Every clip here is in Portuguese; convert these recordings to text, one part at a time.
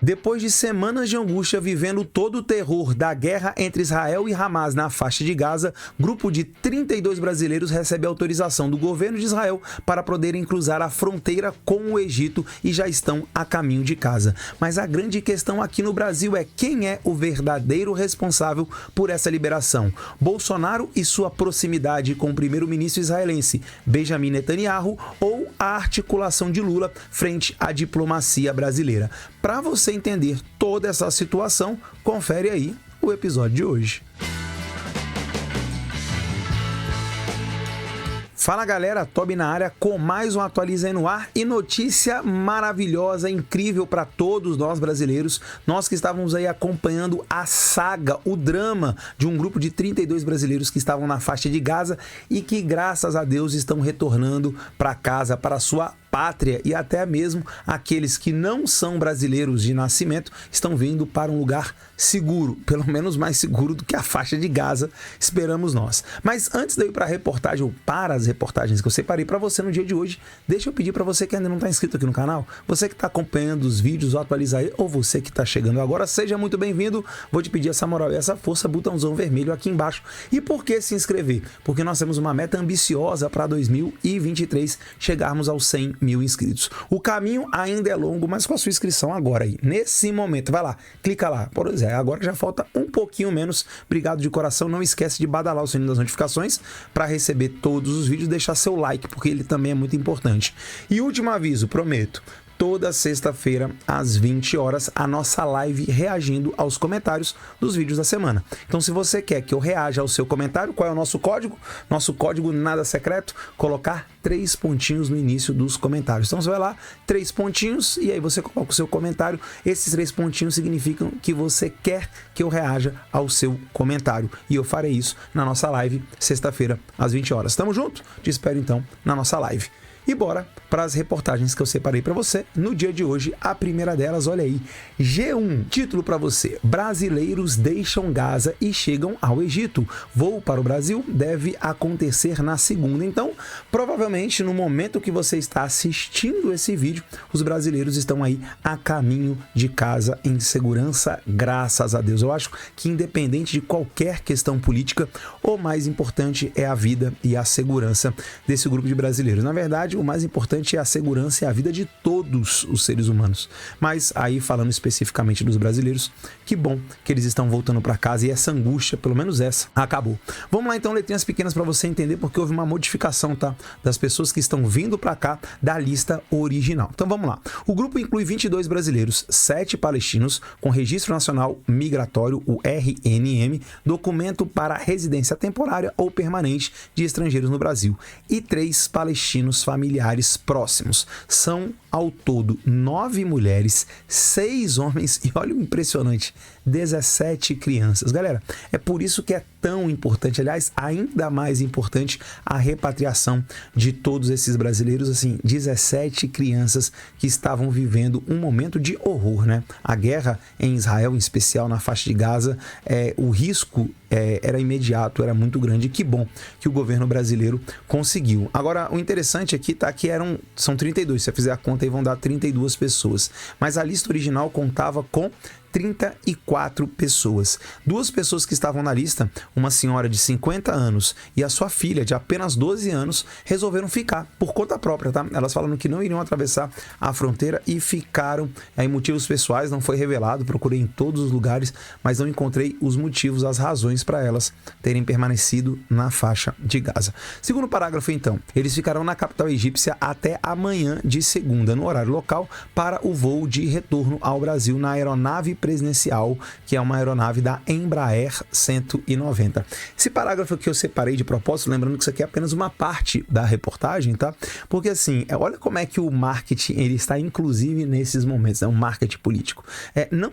Depois de semanas de angústia vivendo todo o terror da guerra entre Israel e Hamas na faixa de Gaza, grupo de 32 brasileiros recebe autorização do governo de Israel para poderem cruzar a fronteira com o Egito e já estão a caminho de casa. Mas a grande questão aqui no Brasil é quem é o verdadeiro responsável por essa liberação: Bolsonaro e sua proximidade com o primeiro-ministro israelense Benjamin Netanyahu ou a articulação de Lula frente à diplomacia brasileira? Para você entender toda essa situação, confere aí o episódio de hoje. Fala galera, Tobi na área com mais um Atualiza aí no ar e notícia maravilhosa, incrível para todos nós brasileiros, nós que estávamos aí acompanhando a saga, o drama de um grupo de 32 brasileiros que estavam na faixa de Gaza e que graças a Deus estão retornando para casa, para sua pátria, e até mesmo aqueles que não são brasileiros de nascimento estão vindo para um lugar seguro, pelo menos mais seguro do que a faixa de Gaza, esperamos nós. Mas antes de eu ir para a reportagem ou para as reportagens que eu separei para você no dia de hoje, deixa eu pedir para você que ainda não está inscrito aqui no canal, você que está acompanhando os vídeos, ou Atualiza aí, ou você que está chegando agora, seja muito bem-vindo. Vou te pedir essa moral e essa força, botãozão vermelho aqui embaixo. E por que se inscrever? Porque nós temos uma meta ambiciosa para 2023, chegarmos aos 100 mil inscritos. O caminho ainda é longo, mas com a sua inscrição agora aí, nesse momento, vai lá, clica lá. Por exemplo, agora já falta um pouquinho menos. Obrigado de coração. Não esquece de badalar o sininho das notificações para receber todos os vídeos, deixar seu like, porque ele também é muito importante. E último aviso, prometo: toda sexta-feira, às 20 horas, a nossa live reagindo aos comentários dos vídeos da semana. Então, se você quer que eu reaja ao seu comentário, qual é o nosso código? Nosso código nada secreto, colocar 3 pontinhos no início dos comentários. Então, você vai lá, 3 pontinhos, e aí você coloca o seu comentário. Esses 3 pontinhos significam que você quer que eu reaja ao seu comentário. E eu farei isso na nossa live, sexta-feira, às 20 horas. Tamo junto? Te espero, então, na nossa live. E bora para as reportagens que eu separei para você no dia de hoje. A primeira delas, olha aí, G1, título para você: brasileiros deixam Gaza e chegam ao Egito. Voo para o Brasil deve acontecer na segunda. Então, provavelmente no momento que você está assistindo esse vídeo, os brasileiros estão aí a caminho de casa em segurança, graças a Deus. Eu acho que independente de qualquer questão política, o mais importante é a vida e a segurança desse grupo de brasileiros. Na verdade, o mais importante é a segurança e a vida de todos os seres humanos. Mas aí, falando especificamente dos brasileiros, que bom que eles estão voltando para casa e essa angústia, pelo menos essa, acabou. Vamos lá então, letrinhas pequenas para você entender, porque houve uma modificação, tá, das pessoas que estão vindo para cá da lista original. Então vamos lá. O grupo inclui 22 brasileiros, 7 palestinos com Registro Nacional Migratório, o RNM, documento para residência temporária ou permanente de estrangeiros no Brasil, e 3 palestinos familiares próximos. São ao todo 9 mulheres, 6 homens e olha o impressionante, 17 crianças. Galera, é por isso que é tão importante, aliás, ainda mais importante, a repatriação de todos esses brasileiros. Assim, 17 crianças que estavam vivendo um momento de horror, né? A guerra em Israel, em especial na faixa de Gaza, o risco era imediato, era muito grande. Que bom que o governo brasileiro conseguiu. Agora, o interessante aqui tá que são 32, se você fizer a conta aí vão dar 32 pessoas, mas a lista original contava com 34 pessoas. 2 pessoas que estavam na lista, uma senhora de 50 anos e a sua filha de apenas 12 anos, resolveram ficar por conta própria, tá? Elas falaram que não iriam atravessar a fronteira e ficaram. Aí, motivos pessoais não foi revelado, procurei em todos os lugares, mas não encontrei os motivos, as razões para elas terem permanecido na faixa de Gaza. Segundo parágrafo, então, eles ficarão na capital egípcia até amanhã de segunda, no horário local, para o voo de retorno ao Brasil na aeronave presidencial, que é uma aeronave da Embraer 190. Esse parágrafo que eu separei de propósito, lembrando que isso aqui é apenas uma parte da reportagem, tá? Porque assim, olha como é que o marketing ele está inclusive nesses momentos, é um marketing político. Não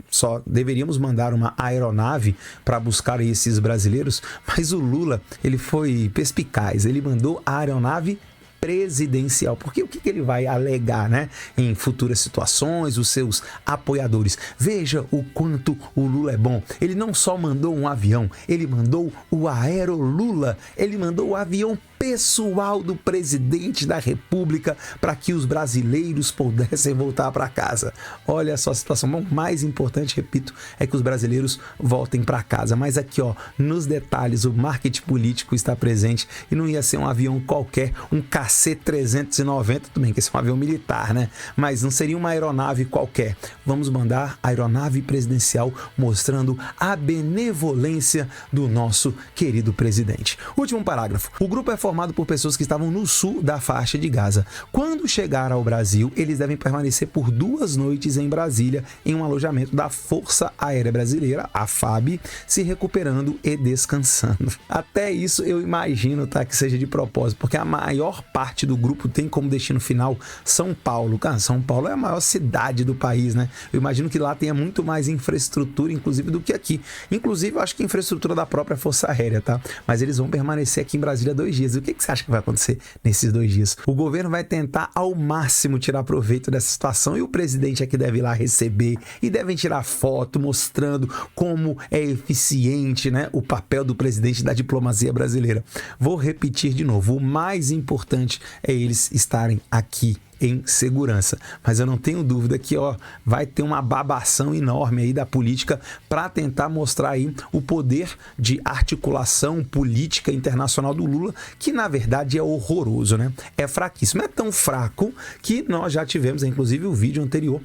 só deveríamos mandar uma aeronave para buscar esses brasileiros, mas o Lula, ele foi perspicaz, ele mandou a aeronave presidencial, porque o que ele vai alegar, né, em futuras situações, os seus apoiadores? Veja o quanto o Lula é bom. Ele não só mandou um avião, ele mandou o Aerolula, ele mandou o avião pessoal do presidente da República para que os brasileiros pudessem voltar para casa. Olha só a situação. Bom, mais importante, repito, é que os brasileiros voltem para casa. Mas aqui, ó, nos detalhes, o marketing político está presente e não ia ser um avião qualquer, um KC-390, tudo bem que esse é um avião militar, né? Mas não seria uma aeronave qualquer. Vamos mandar a aeronave presidencial mostrando a benevolência do nosso querido presidente. Último parágrafo. O grupo é formado por pessoas que estavam no sul da faixa de Gaza. Quando chegar ao Brasil, eles devem permanecer por 2 noites em Brasília, em um alojamento da Força Aérea Brasileira, a FAB, se recuperando e descansando. Até isso eu imagino, tá, que seja de propósito, porque a maior parte do grupo tem como destino final São Paulo. Cara, São Paulo é a maior cidade do país, né? Eu imagino que lá tenha muito mais infraestrutura, inclusive, do que aqui. Inclusive, eu acho que infraestrutura da própria Força Aérea, tá? Mas eles vão permanecer aqui em Brasília 2 dias. E o que você acha que vai acontecer nesses 2 dias? O governo vai tentar ao máximo tirar proveito dessa situação e o presidente aqui deve ir lá receber e devem tirar foto mostrando como é eficiente, né, o papel do presidente da diplomacia brasileira. Vou repetir de novo, o mais importante é eles estarem aqui em segurança, mas eu não tenho dúvida que, ó, vai ter uma babação enorme aí da política para tentar mostrar aí o poder de articulação política internacional do Lula, que na verdade é horroroso, né? É fraquíssimo, é tão fraco que nós já tivemos, inclusive o vídeo anterior,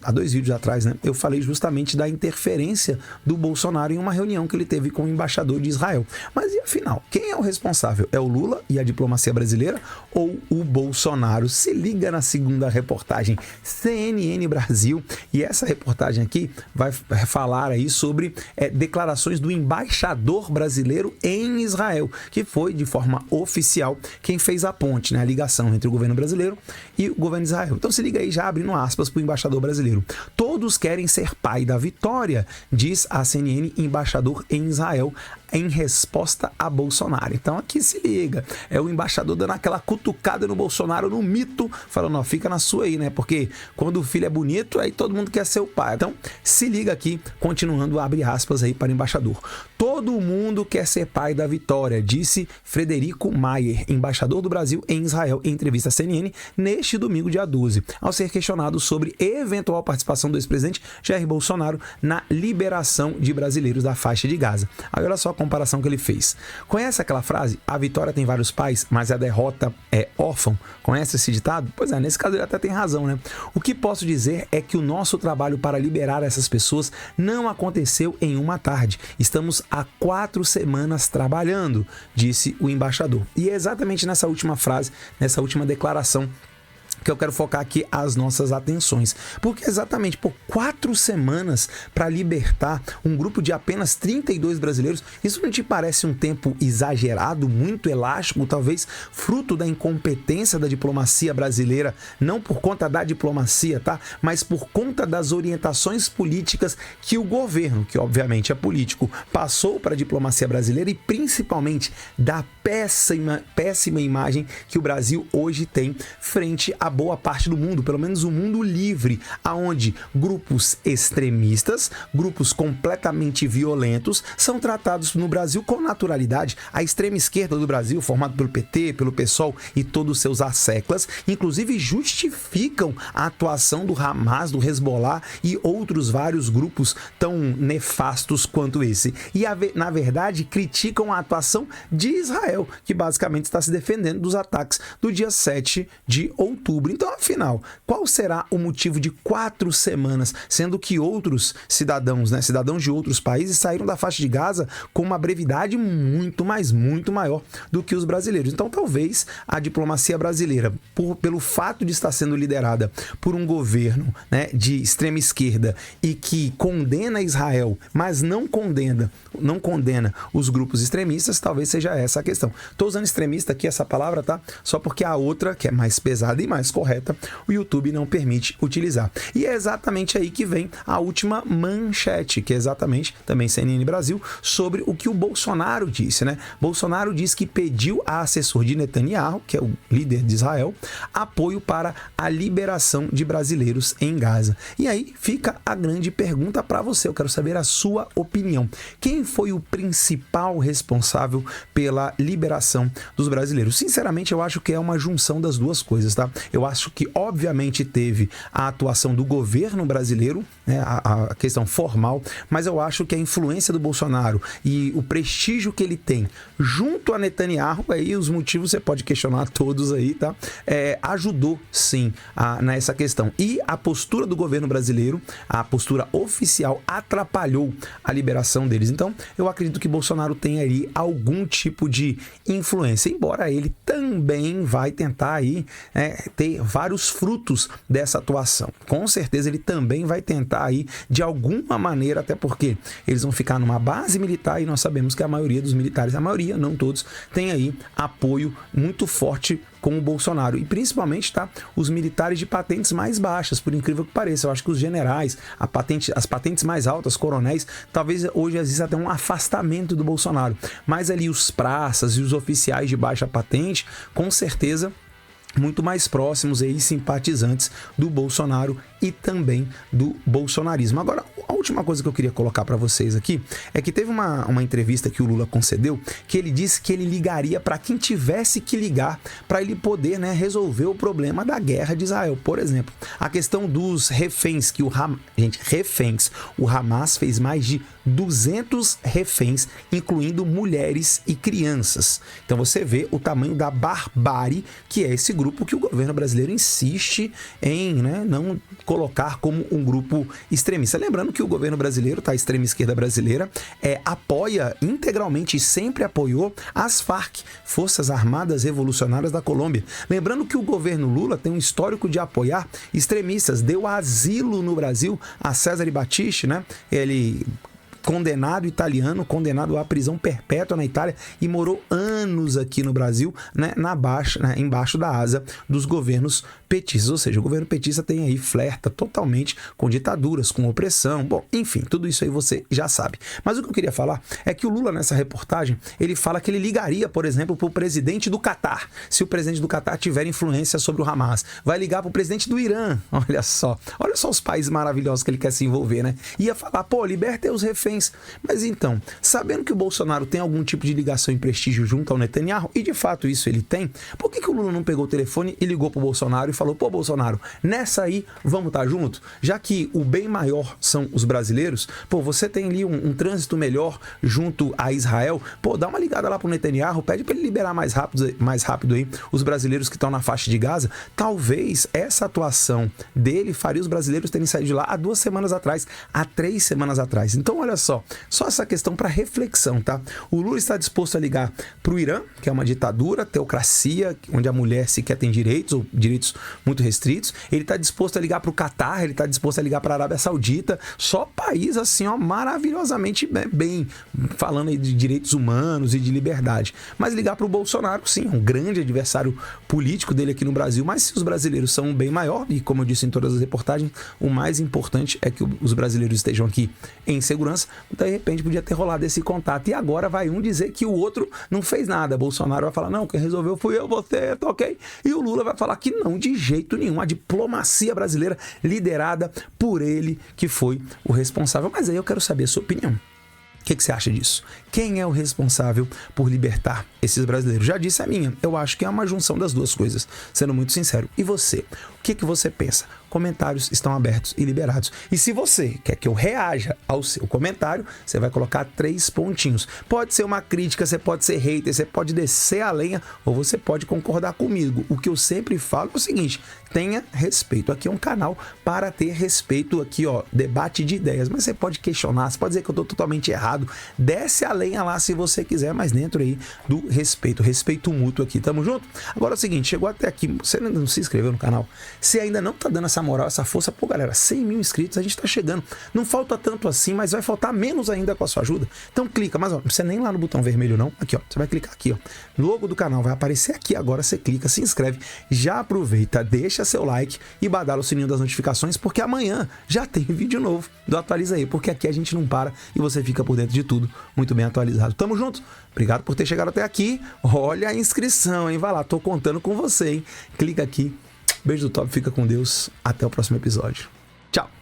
há 2 vídeos atrás, né? Eu falei justamente da interferência do Bolsonaro em uma reunião que ele teve com o embaixador de Israel. Mas e afinal, quem é o responsável? É o Lula e a diplomacia brasileira ou o Bolsonaro? Se liga na segunda reportagem, CNN Brasil, e essa reportagem aqui vai falar aí sobre declarações do embaixador brasileiro em Israel, que foi de forma oficial quem fez a ponte, né, a ligação entre o governo brasileiro e o governo de Israel. Então se liga aí, já abrindo aspas para o embaixador brasileiro. Todos querem ser pai da vitória, diz a CNN embaixador em Israel, em resposta a Bolsonaro. Então aqui se liga, é o embaixador dando aquela cutucada no Bolsonaro, no mito, falando, ó, fica na sua aí, né? Porque quando o filho é bonito, aí todo mundo quer ser o pai. Então se liga aqui, continuando, abre aspas aí para o embaixador. Todo mundo quer ser pai da vitória, disse Frederico Mayer, embaixador do Brasil em Israel, em entrevista à CNN neste domingo, dia 12, ao ser questionado sobre eventual participação do ex-presidente Jair Bolsonaro na liberação de brasileiros da faixa de Gaza. Aí olha só a comparação que ele fez. Conhece aquela frase? A vitória tem vários pais, mas a derrota é órfão? Conhece esse ditado? Pois é, nesse caso ele até tem razão, né? O que posso dizer é que o nosso trabalho para liberar essas pessoas não aconteceu em uma tarde. Estamos há 4 semanas trabalhando, disse o embaixador. E é exatamente nessa última frase, nessa última declaração, que eu quero focar aqui as nossas atenções. Porque exatamente por 4 semanas para libertar um grupo de apenas 32 brasileiros, isso não te parece um tempo exagerado, muito elástico, talvez fruto da incompetência da diplomacia brasileira, não por conta da diplomacia, tá? Mas por conta das orientações políticas que o governo, que obviamente é político, passou para a diplomacia brasileira e principalmente da péssima imagem que o Brasil hoje tem frente a boa parte do mundo, pelo menos o mundo livre, aonde grupos extremistas, grupos completamente violentos, são tratados no Brasil com naturalidade. A extrema esquerda do Brasil, formada pelo PT, pelo PSOL e todos os seus asseclas, inclusive justificam a atuação do Hamas, do Hezbollah e outros vários grupos tão nefastos quanto esse. E, na verdade, criticam a atuação de Israel, que basicamente está se defendendo dos ataques do dia 7 de outubro. Então, afinal, qual será o motivo de 4 semanas, sendo que outros cidadãos, né, cidadãos de outros países saíram da faixa de Gaza com uma brevidade muito maior do que os brasileiros. Então, talvez a diplomacia brasileira, pelo fato de estar sendo liderada por um governo, né, de extrema esquerda e que condena Israel, mas não condena os grupos extremistas, talvez seja essa a questão. Estou usando extremista aqui, essa palavra, tá? Só porque a outra, que é mais pesada e mais correta, o YouTube não permite utilizar. E é exatamente aí que vem a última manchete, que é exatamente, também CNN Brasil, sobre o que o Bolsonaro disse, né? Bolsonaro disse que pediu a assessor de Netanyahu, que é o líder de Israel, apoio para a liberação de brasileiros em Gaza. E aí fica a grande pergunta para você, eu quero saber a sua opinião. Quem foi o principal responsável pela liberação liberação dos brasileiros. Sinceramente, eu acho que é uma junção das duas coisas, tá? Eu acho que, obviamente, teve a atuação do governo brasileiro, né, a questão formal, mas eu acho que a influência do Bolsonaro e o prestígio que ele tem junto a Netanyahu, aí os motivos você pode questionar todos aí, tá? Ajudou, sim, nessa questão. E a postura do governo brasileiro, a postura oficial, atrapalhou a liberação deles. Então, eu acredito que Bolsonaro tem aí algum tipo de influência, embora ele também vai tentar aí ter vários frutos dessa atuação. Com certeza ele também vai tentar aí, de alguma maneira, até porque eles vão ficar numa base militar e nós sabemos que a maioria dos militares, a maioria, não todos, tem aí apoio muito forte com o Bolsonaro, e principalmente, tá, os militares de patentes mais baixas, por incrível que pareça. Eu acho que os generais, as patentes mais altas, coronéis, talvez hoje exista até um afastamento do Bolsonaro, mas ali os praças e os oficiais de baixa patente, com certeza muito mais próximos e simpatizantes do Bolsonaro e também do bolsonarismo. Agora, a última coisa que eu queria colocar para vocês aqui é que teve uma entrevista que o Lula concedeu, que ele disse que ele ligaria para quem tivesse que ligar para ele poder, né, resolver o problema da guerra de Israel. Por exemplo, a questão dos reféns, que o Hamas fez mais de 200 reféns, incluindo mulheres e crianças. Então você vê o tamanho da barbárie que é esse grupo que o governo brasileiro insiste em, né, não colocar como um grupo extremista. Lembrando que o governo brasileiro, tá, a extrema esquerda brasileira, apoia integralmente e sempre apoiou as FARC, Forças Armadas Revolucionárias da Colômbia. Lembrando que o governo Lula tem um histórico de apoiar extremistas, deu asilo no Brasil a Cesare Battisti, né? Ele condenado italiano, condenado à prisão perpétua na Itália e morou anos aqui no Brasil, né, embaixo da asa dos governos petistas. Ou seja, o governo petista tem aí, flerta totalmente com ditaduras, com opressão. Bom, enfim, tudo isso aí você já sabe. Mas o que eu queria falar é que o Lula, nessa reportagem, ele fala que ele ligaria, por exemplo, para o presidente do Catar, se o presidente do Catar tiver influência sobre o Hamas. Vai ligar para o presidente do Irã. Olha só os países maravilhosos que ele quer se envolver, né? Ia falar, pô, libertem os reféns. Mas então, sabendo que o Bolsonaro tem algum tipo de ligação e prestígio junto ao Netanyahu, e de fato isso ele tem, por que o Lula não pegou o telefone e ligou pro Bolsonaro e falou, pô, Bolsonaro, nessa aí vamos estar junto? Já que o bem maior são os brasileiros, pô, você tem ali um trânsito melhor junto a Israel, pô, dá uma ligada lá pro Netanyahu, pede para ele liberar mais rápido aí os brasileiros que estão na faixa de Gaza. Talvez essa atuação dele faria os brasileiros terem saído de lá há 2 semanas atrás, há 3 semanas atrás. Então, olha só essa questão para reflexão, tá? O Lula está disposto a ligar para o Irã, que é uma ditadura, teocracia, onde a mulher sequer tem direitos, ou direitos muito restritos. Ele está disposto a ligar para o Catar, ele está disposto a ligar para a Arábia Saudita, só país assim, ó, maravilhosamente bem, falando aí de direitos humanos e de liberdade. Mas ligar para o Bolsonaro, sim, um grande adversário político dele aqui no Brasil, mas se os brasileiros são um bem maior, e como eu disse em todas as reportagens, o mais importante é que os brasileiros estejam aqui em segurança. De repente podia ter rolado esse contato, e agora vai um dizer que o outro não fez nada. Bolsonaro vai falar, não, quem resolveu fui eu, você, tá ok? E o Lula vai falar que não, de jeito nenhum. A diplomacia brasileira liderada por ele que foi o responsável. Mas aí eu quero saber a sua opinião. O que você acha disso? Quem é o responsável por libertar esses brasileiros? Já disse a minha. Eu acho que é uma junção das duas coisas, sendo muito sincero. E você? O que você pensa? Comentários estão abertos e liberados. E se você quer que eu reaja ao seu comentário, você vai colocar 3 pontinhos. Pode ser uma crítica, você pode ser hater, você pode descer a lenha ou você pode concordar comigo. O que eu sempre falo é o seguinte, tenha respeito. Aqui é um canal para ter respeito, aqui ó, debate de ideias. Mas você pode questionar, você pode dizer que eu estou totalmente errado. Desce a lenha lá se você quiser, mas dentro aí do respeito mútuo aqui. Tamo junto? Agora é o seguinte, chegou até aqui, você ainda não se inscreveu no canal? Se ainda não tá dando essa moral, essa força, pô galera, 100 mil inscritos, a gente tá chegando. Não falta tanto assim, mas vai faltar menos ainda com a sua ajuda. Então clica, mas ó, não precisa nem lá no botão vermelho não. Aqui ó, você vai clicar aqui ó, logo do canal, vai aparecer aqui agora, você clica, se inscreve, já aproveita, deixa seu like e badala o sininho das notificações, porque amanhã já tem vídeo novo do Atualiza aí, porque aqui a gente não para e você fica por dentro de tudo muito bem atualizado. Tamo junto? Obrigado por ter chegado até aqui. Olha a inscrição, hein? Vai lá, tô contando com você, hein? Clica aqui. Beijo do top, fica com Deus. Até o próximo episódio. Tchau!